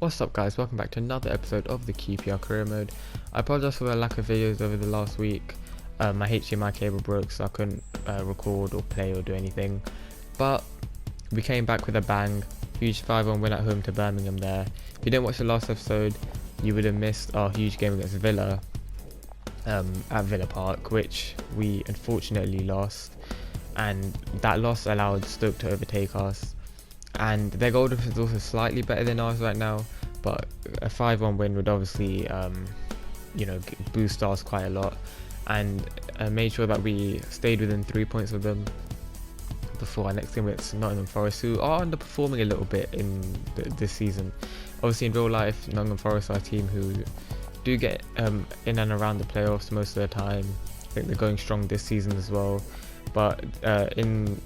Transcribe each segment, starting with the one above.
What's up guys, welcome back to another episode of the QPR Career Mode. I apologize for the lack of videos over the last week. My HDMI cable broke, so I couldn't record or play or do anything. But we came back with a bang. Huge 5-1 win at home to Birmingham there. If you didn't watch the last episode, you would have missed our huge game against Villa at Villa Park, which we unfortunately lost. And that loss allowed Stoke to overtake us. And their goal difference is also slightly better than ours right now, but a 5-1 win would obviously boost ours quite a lot, and made sure that we stayed within 3 points of them before our next game against Nottingham Forest, who are underperforming a little bit in this season. Obviously in real life, Nottingham Forest are a team who do get in and around the playoffs most of the time. I think they're going strong this season as well, but in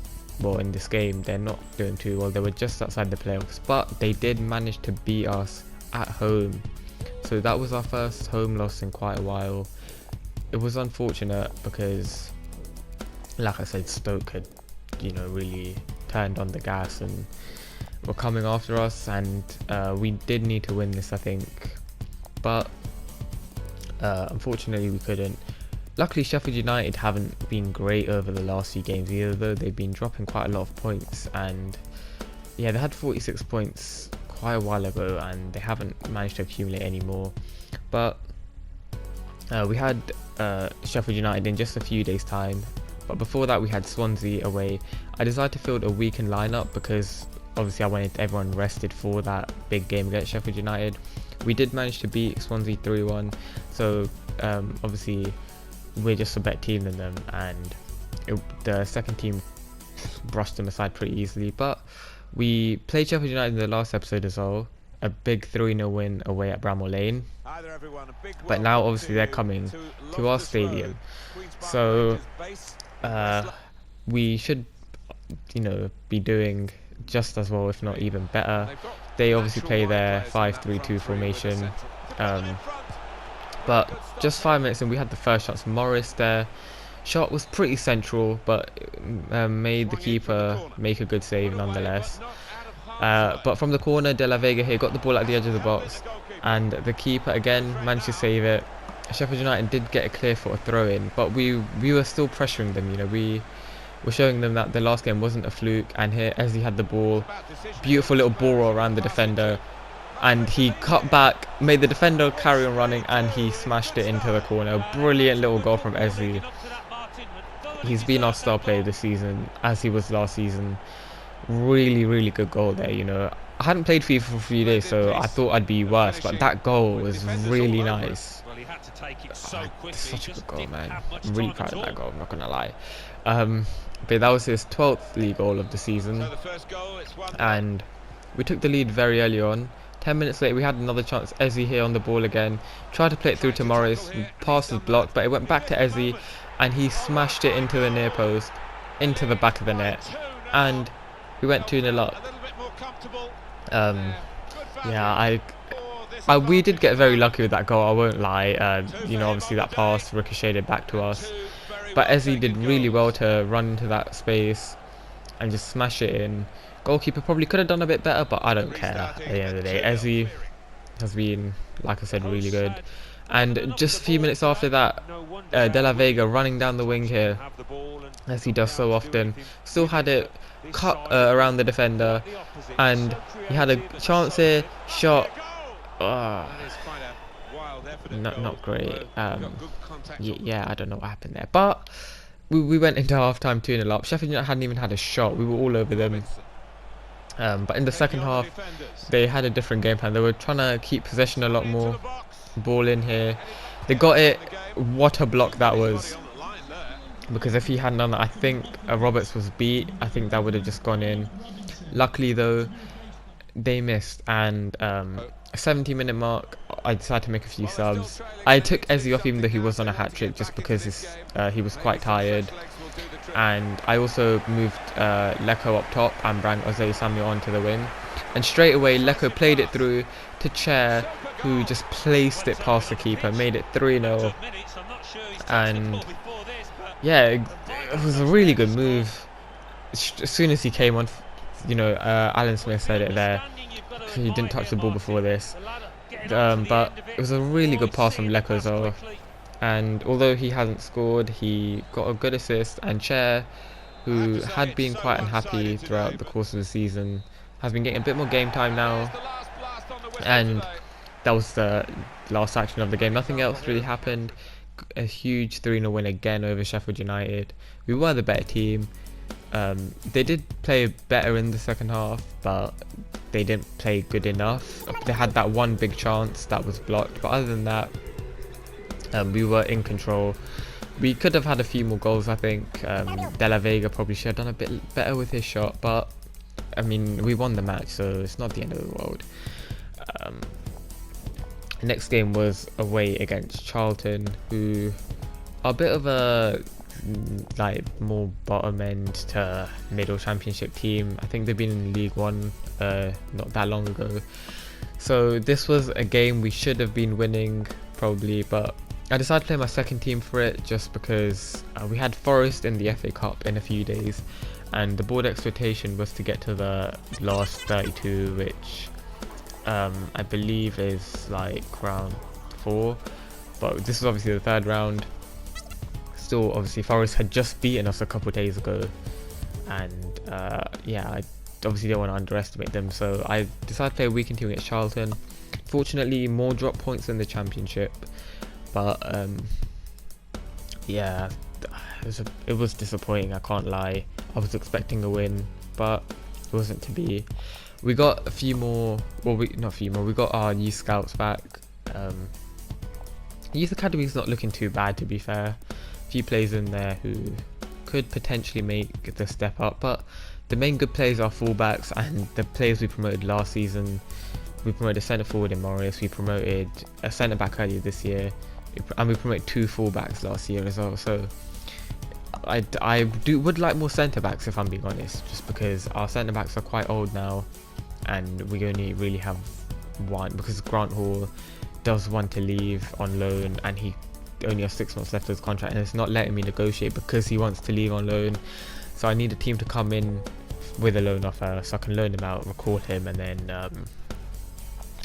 this game they're not doing too well. They were just outside the playoffs, but they did manage to beat us at home, so that was our first home loss in quite a while. It was unfortunate because, like I said, Stoke had really turned on the gas and were coming after us, and we did need to win this, I think, but unfortunately we couldn't. Luckily, Sheffield United haven't been great over the last few games either, though they've been dropping quite a lot of points, and yeah, they had 46 points quite a while ago and they haven't managed to accumulate any more. But we had Sheffield United in just a few days time, but before that we had Swansea away. I decided to field a weakened lineup because obviously I wanted everyone rested for that big game against Sheffield United. We did manage to beat Swansea 3-1, so obviously we're just a better team than them, and the second team brushed them aside pretty easily. But we played Sheffield United in the last episode as well, a big 3-0 win away at Bramall Lane, but now obviously they're coming to our stadium, so we should be doing just as well, if not even better. They obviously play their 5-3-2 formation, but just 5 minutes in we had the first chance. Morris there, shot was pretty central, but made the keeper make a good save nonetheless. But from the corner, De La Vega here got the ball at the edge of the box, and the keeper again managed to save it. Sheffield United did get a clear for a throw in, but we were still pressuring them. We were showing them that the last game wasn't a fluke. And here Ezzy had the ball, beautiful little ball roll around the defender, and he cut back, made the defender carry on running, and he smashed it into the corner. Brilliant little goal from Ezzy. He's been our star player this season, as he was last season. Really good goal there. I hadn't played FIFA for a few days, so I thought I'd be worse, but that goal was really nice. It's such a good goal, man. I'm really proud of that goal, I'm not gonna lie. But that was his 12th league goal of the season, and we took the lead very early on. 10 minutes later we had another chance. Ezzy here on the ball again, tried to play it through to Morris, pass was blocked, but it went back to Ezzy and he smashed it into the near post, into the back of the net, and we went 2-0 up. We did get very lucky with that goal, I won't lie. Obviously that pass ricocheted back to us, but Ezzy did really well to run into that space and just smash it in. Goalkeeper probably could have done a bit better, but I don't care at the end of the day. Ezzy has been, like I said, really good. And just a few minutes after that, De La Vega running down the wing here, as he does so often, still had it cut around the defender, and he had a chance here, shot, not great. Yeah, I don't know what happened there, but we went into half-time 2-0 up. Sheffield United hadn't even had a shot, we were all over them. But in the second half, they had a different game plan. They were trying to keep possession a lot more. Ball in here. They got it. What a block that was. Because if he hadn't done that, I think Roberts was beat. I think that would have just gone in. Luckily, though, they missed. And 70-minute mark, I decided to make a few subs. I took Ezzy off even though he was on a hat-trick, just because he was quite tired. And I also moved Leko up top and brought Jose Samuel onto the wing. And straight away, Leko played it through to Chair, who just placed it past the keeper, made it 3-0. And yeah, it was a really good move. As soon as he came on, Alan Smith said it there. he didn't touch the ball before this. But it was a really good pass from Leko as well. And although he hasn't scored, he got a good assist. And Chair, who had been quite unhappy throughout the course of the season, has been getting a bit more game time now. And that was the last action of the game. Nothing else really happened. A huge 3-0 win again over Sheffield United. We were the better team. They did play better in the second half, but they didn't play good enough. They had that one big chance that was blocked, but other than that, we were in control. We could have had a few more goals, I think. De La Vega probably should have done a bit better with his shot, but I mean, we won the match, so it's not the end of the world. Next game was away against Charlton, who are a bit of a more bottom end to middle championship team. I think they've been in League One not that long ago. So this was a game we should have been winning probably, but I decided to play my second team for it just because we had Forest in the FA Cup in a few days, and the board expectation was to get to the last 32, which I believe is like round 4, but this is obviously the third round. Still, obviously Forest had just beaten us a couple of days ago, and yeah, I obviously don't want to underestimate them, so I decided to play a weekend team against Charlton. Fortunately, more drop points in the championship, but yeah, it was disappointing, I can't lie. I was expecting a win, but it wasn't to be. We got a few more, well, we got our youth scouts back. Youth academy is not looking too bad, to be fair. A few players in there who could potentially make the step up, but the main good players are fullbacks, and the players we promoted last season. We promoted a centre forward in Morris, we promoted a centre back earlier this year, and we promoted 2 fullbacks last year as well. So I would like more centre backs, if I'm being honest, just because our centre backs are quite old now, and we only really have one, because Grant Hall does want to leave on loan, and he only has 6 months left of his contract, and it's not letting me negotiate because he wants to leave on loan. So I need a team to come in with a loan offer so I can loan him out, record him, and then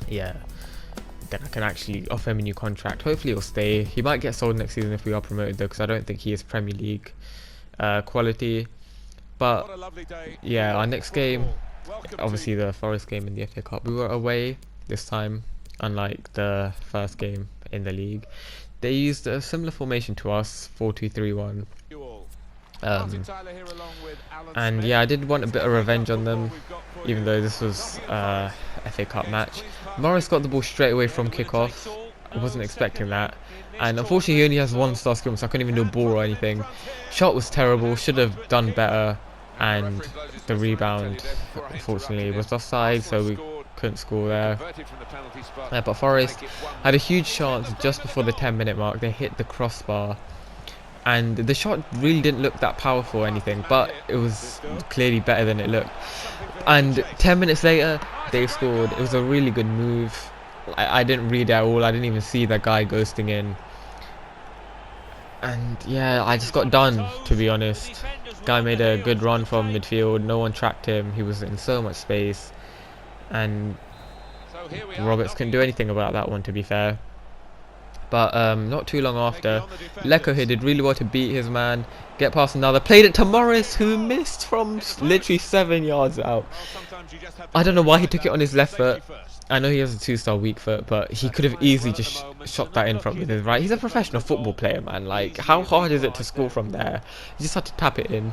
yeah, then I can actually offer him a new contract. Hopefully he'll stay. He might get sold next season if we are promoted though, because I don't think he is Premier League quality. But yeah, our next game, obviously the Forest game in the FA Cup, we were away this time, unlike the first game in the league. They used a similar formation to us, 4-2-3-1. And yeah, I did want a bit of revenge on them, even though this was a FA Cup match. Morris got the ball straight away from kickoff. I wasn't expecting that, and unfortunately he only has 1-star skill, so I couldn't even do a ball or anything. Shot was terrible, should have done better, and the rebound unfortunately was offside, so we couldn't score there. But Forest had a huge chance just before the 10-minute mark. They hit the crossbar, and the shot really didn't look that powerful or anything, but it was clearly better than it looked. And 10 minutes later they scored. It was a really good move. I didn't read it at all. I didn't even see that guy ghosting in, and yeah, I just got done, to be honest. Guy made a good run from midfield, no one tracked him, he was in so much space, and Roberts couldn't do anything about that one, to be fair. But not too long after, Leko here did really well to beat his man, get past another, played it to Morris, who missed from literally 7 yards out. I don't know why he took it on his left foot. I know he has a 2-star weak foot, but he could have easily just shot that in front with his right. He's a professional football player, man. Like, how hard is it to score from there? He just had to tap it in.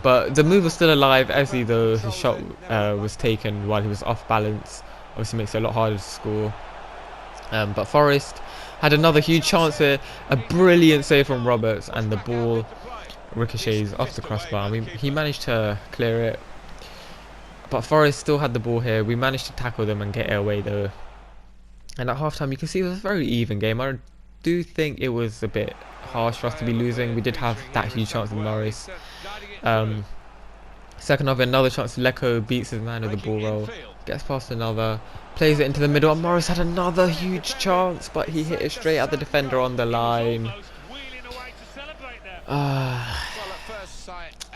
But the move was still alive, Ezzy, though his shot was taken while he was off balance. Obviously makes it a lot harder to score. But Forest had another huge chance here, a brilliant save from Roberts, and the ball ricochets off the crossbar. He managed to clear it, but Forest still had the ball here. We managed to tackle them and get it away though. And at half time you can see it was a very even game. I do think it was a bit harsh for us to be losing. We did have that huge chance with Morris. Second half, another chance. Leko beats his man with the ball roll, gets past another, plays it into the middle, and Morris had another huge chance, but he hit it straight at the defender on the line.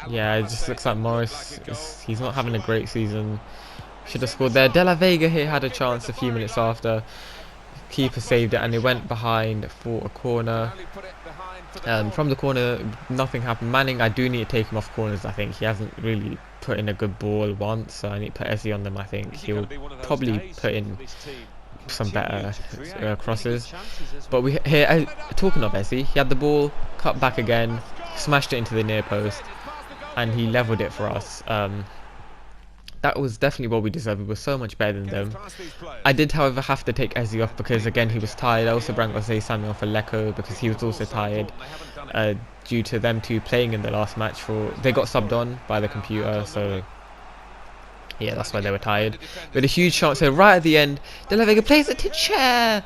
Yeah, it just looks like Morris he's not having a great season. should have scored there. De La Vega here had a chance a few minutes after. Keeper saved it and it went behind for a corner. From the corner, nothing happened. Manning, I do need to take him off corners. I think he hasn't really put in a good ball once, so I need to put Ezzy on them. I think he'll probably put in some better crosses. But we here, talking of Ezzy, he had the ball, cut back again, smashed it into the near post, and he leveled it for us. That was definitely what we deserved. We were so much better than them. I did, however, have to take Ezzy off because, again, he was tired. I also brought Jose Samuel for Lecco because he was also tired due to them two playing in the last match. They got subbed on by the computer, so yeah, that's why they were tired. With a huge chance here right at the end. De La Vega plays it to Chair,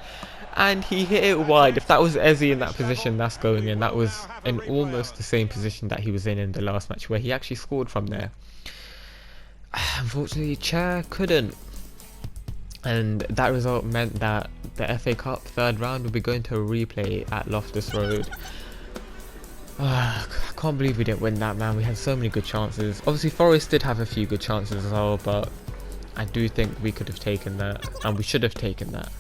and he hit it wide. If that was Ezzy in that position, that's going in. That was in almost the same position that he was in the last match, where he actually scored from there. Unfortunately, Chair couldn't, and that result meant that the FA Cup third round will be going to a replay at Loftus Road. I can't believe we didn't win that, man. We had so many good chances. Obviously, Forest did have a few good chances as well, but I do think we could have taken that, and we should have taken that,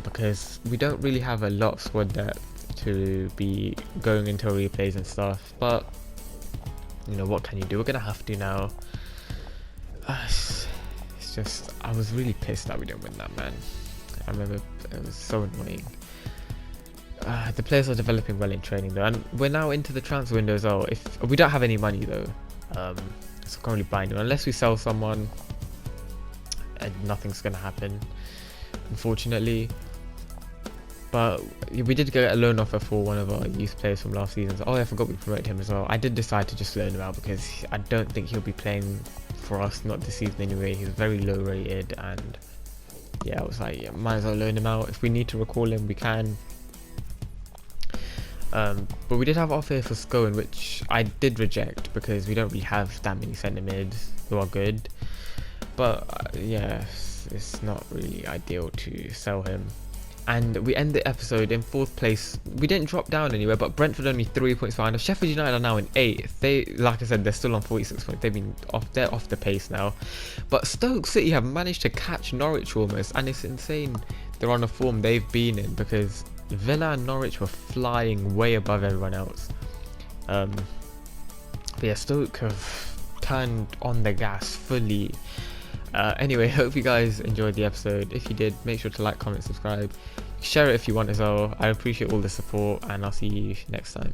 because we don't really have a lot of squad depth to be going into replays and stuff. But you know, what can you do? We're gonna have to now. It's just, I was really pissed that we didn't win that, man. I remember it was so annoying. The players are developing well in training though, and we're now into the transfer window as well. If we don't have any money though, so I can't really buy anyone unless we sell someone, and nothing's gonna happen, unfortunately. But we did get a loan offer for one of our youth players from last season. So, I forgot we promoted him as well. I did decide to just loan him out because I don't think he'll be playing for us, not this season anyway. He's very low rated, and yeah, I was like, yeah, might as well loan him out. If we need to recall him, we can. But we did have an offer for Scowen, which I did reject because we don't really have that many centre mids who are good. But yeah, it's not really ideal to sell him. And we end the episode in 4th place. We didn't drop down anywhere, but Brentford only 3 points behind us. Sheffield United are now in 8th. They, like I said, they're still on 46 points. They're off the pace now. But Stoke City have managed to catch Norwich almost, and it's insane they're on a form they've been in, because Villa and Norwich were flying way above everyone else. But yeah, Stoke have turned on the gas fully. Anyway, hope you guys enjoyed the episode. If you did, make sure to like, comment, subscribe, share it if you want as well. I appreciate all the support, and I'll see you next time.